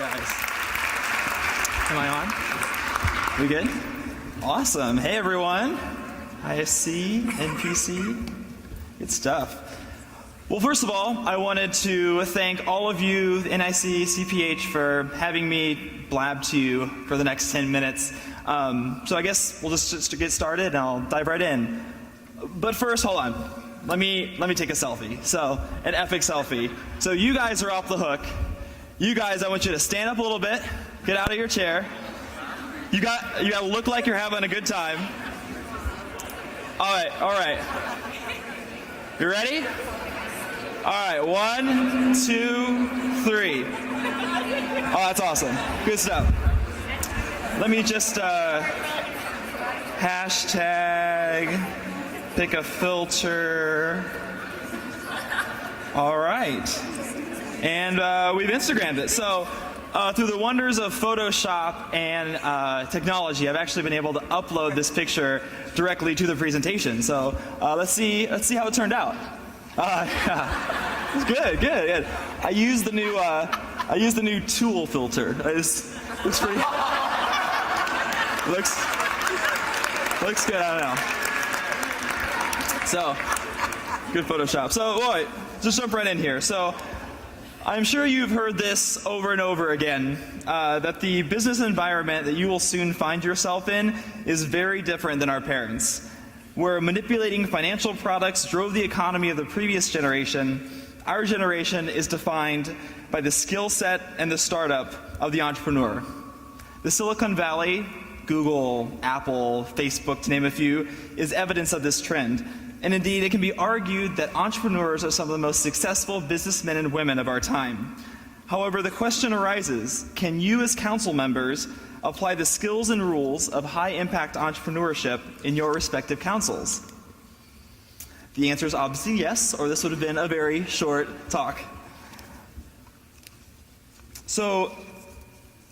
guys. Am I on? We good? Awesome. Hey, everyone. ISC, NPC. Good stuff. Well, first of all, I wanted to thank all of you, NIC, CPH, for having me blab to you for the next 10 minutes. So I guess we'll just get started, and I'll dive right in. But first, hold on. Let me take a selfie. So, an epic selfie. So you guys are off the hook. You guys, I want you to stand up a little bit, get out of your chair. You got to look like you're having a good time. All right. You ready? All right, 1, 2, 3. Oh, that's awesome. Good stuff. Let me just hashtag, pick a filter. All right. And we've Instagrammed it. So through the wonders of Photoshop and technology, I've actually been able to upload this picture directly to the presentation. So let's see how it turned out. Yeah. It's good. I used the new tool filter. Looks pretty. Looks good. I don't know. So good Photoshop. So boy, just jump right in here. So I'm sure you've heard this over and over again, that the business environment that you will soon find yourself in is very different than our parents'. Where manipulating financial products drove the economy of the previous generation, our generation is defined by the skill set and the startup of the entrepreneur. The Silicon Valley, Google, Apple, Facebook, to name a few, is evidence of this trend. And indeed, it can be argued that entrepreneurs are some of the most successful businessmen and women of our time. However, the question arises, can you as council members apply the skills and rules of high-impact entrepreneurship in your respective councils? The answer is obviously yes, or this would have been a very short talk. So,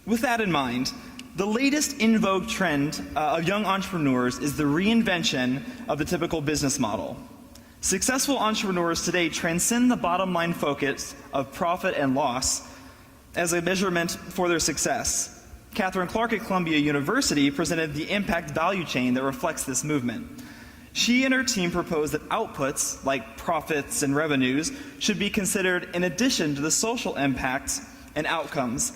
with that in mind, the latest in vogue trend of young entrepreneurs is the reinvention of the typical business model. Successful entrepreneurs today transcend the bottom line focus of profit and loss as a measurement for their success. Catherine Clark at Columbia University presented the impact value chain that reflects this movement. She and her team proposed that outputs, like profits and revenues, should be considered in addition to the social impacts and outcomes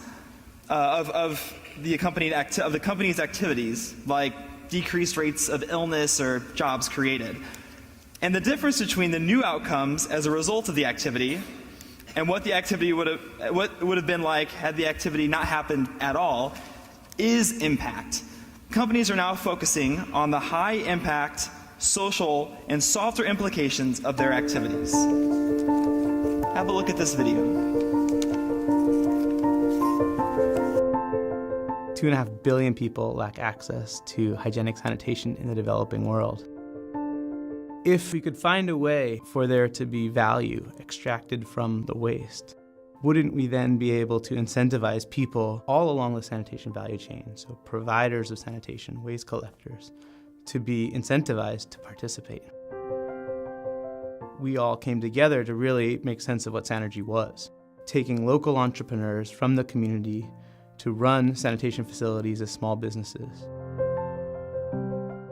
of the company's activities, like decreased rates of illness or jobs created. And the difference between the new outcomes as a result of the activity and what the activity would have been like had the activity not happened at all is impact. Companies are now focusing on the high impact, social, and softer implications of their activities. Have a look at this video. 2.5 billion people lack access to hygienic sanitation in the developing world. If we could find a way for there to be value extracted from the waste, wouldn't we then be able to incentivize people all along the sanitation value chain, so providers of sanitation, waste collectors, to be incentivized to participate? We all came together to really make sense of what Sanergy was, taking local entrepreneurs from the community to run sanitation facilities as small businesses.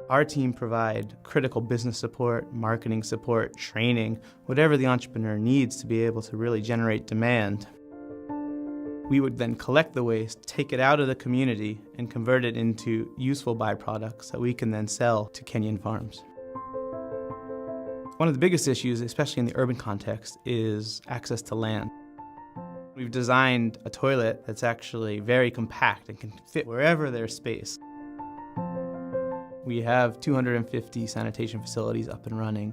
Our team provide critical business support, marketing support, training, whatever the entrepreneur needs to be able to really generate demand. We would then collect the waste, take it out of the community, and convert it into useful byproducts that we can then sell to Kenyan farms. One of the biggest issues, especially in the urban context, is access to land. We've designed a toilet that's actually very compact and can fit wherever there's space. We have 250 sanitation facilities up and running.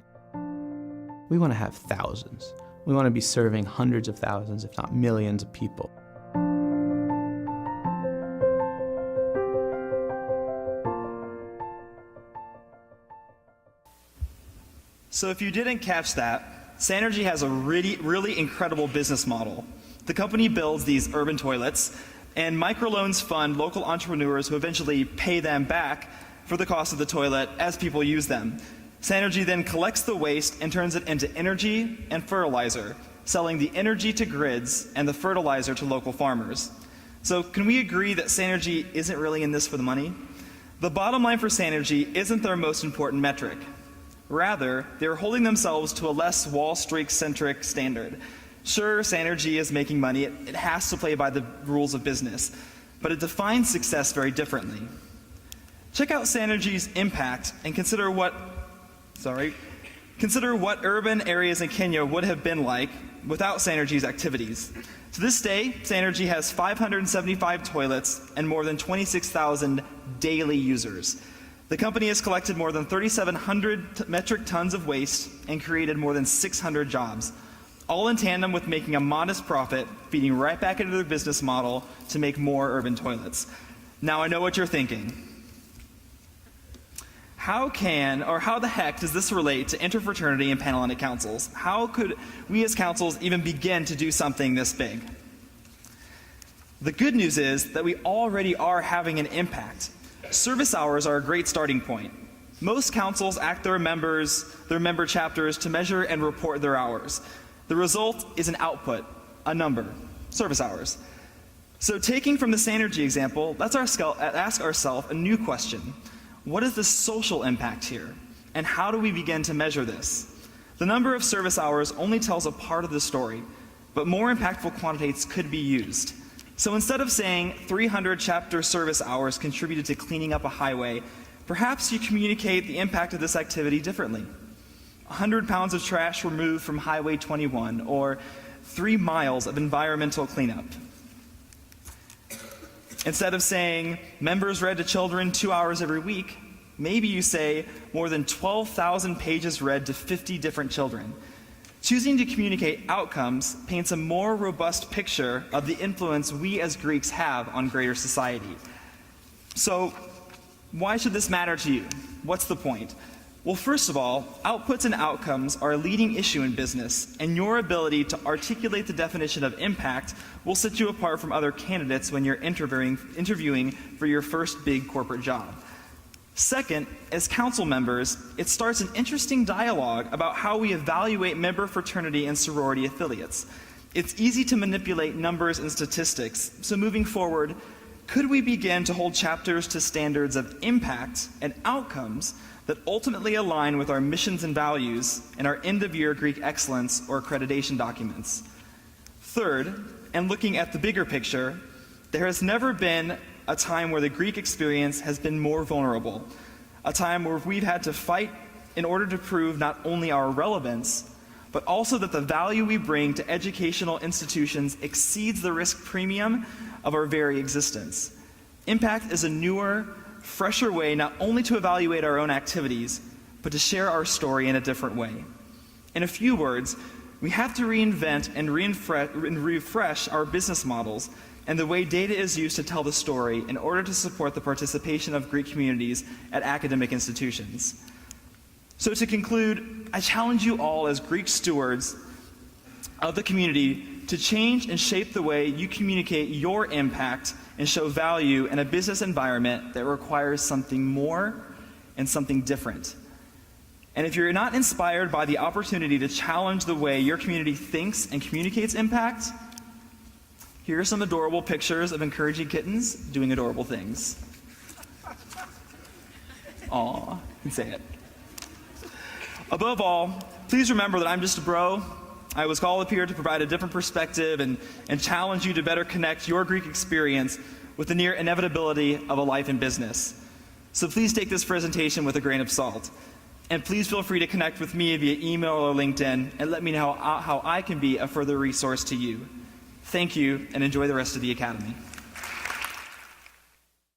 We want to have thousands. We want to be serving hundreds of thousands, if not millions of people. So if you didn't catch that, Sanergy has a really incredible business model. The company builds these urban toilets, and microloans fund local entrepreneurs who eventually pay them back for the cost of the toilet as people use them. Sanergy then collects the waste and turns it into energy and fertilizer, selling the energy to grids and the fertilizer to local farmers. So can we agree that Sanergy isn't really in this for the money? The bottom line for Sanergy isn't their most important metric. Rather, they're holding themselves to a less Wall Street-centric standard. Sure, Sanergy is making money. It has to play by the rules of business, but it defines success very differently. Check out Sanergy's impact and consider what urban areas in Kenya would have been like without Sanergy's activities. To this day, Sanergy has 575 toilets and more than 26,000 daily users. The company has collected more than 3,700 metric tons of waste and created more than 600 jobs, all in tandem with making a modest profit, feeding right back into their business model to make more urban toilets. Now I know what you're thinking. How the heck does this relate to interfraternity and Panhellenic councils? How could we as councils even begin to do something this big? The good news is that we already are having an impact. Service hours are a great starting point. Most councils ask their member chapters to measure and report their hours. The result is an output, a number, service hours. So taking from the Sanergy example, let's ask ourselves a new question. What is the social impact here? And how do we begin to measure this? The number of service hours only tells a part of the story, but more impactful quantities could be used. So instead of saying 300 chapter service hours contributed to cleaning up a highway, perhaps you communicate the impact of this activity differently. 100 pounds of trash removed from Highway 21, or 3 miles of environmental cleanup. Instead of saying members read to children 2 hours every week, maybe you say more than 12,000 pages read to 50 different children. Choosing to communicate outcomes paints a more robust picture of the influence we as Greeks have on greater society. So, why should this matter to you? What's the point? Well, first of all, outputs and outcomes are a leading issue in business, and your ability to articulate the definition of impact will set you apart from other candidates when you're interviewing for your first big corporate job. Second, as council members, it starts an interesting dialogue about how we evaluate member fraternity and sorority affiliates. It's easy to manipulate numbers and statistics, so moving forward, could we begin to hold chapters to standards of impact and outcomes that ultimately align with our missions and values in our end-of-year Greek excellence or accreditation documents? Third, and looking at the bigger picture, there has never been a time where the Greek experience has been more vulnerable, a time where we've had to fight in order to prove not only our relevance, but also that the value we bring to educational institutions exceeds the risk premium of our very existence. Impact is a newer, fresher way not only to evaluate our own activities, but to share our story in a different way. In a few words, we have to reinvent and refresh our business models and the way data is used to tell the story in order to support the participation of Greek communities at academic institutions. So to conclude, I challenge you all as Greek stewards of the community to change and shape the way you communicate your impact and show value in a business environment that requires something more and something different. And if you're not inspired by the opportunity to challenge the way your community thinks and communicates impact, here are some adorable pictures of encouraging kittens doing adorable things. Aw, you can say it. Above all, please remember that I'm just a bro. I was called up here to provide a different perspective and challenge you to better connect your Greek experience with the near inevitability of a life in business. So please take this presentation with a grain of salt. And please feel free to connect with me via email or LinkedIn and let me know how I can be a further resource to you. Thank you, and enjoy the rest of the academy.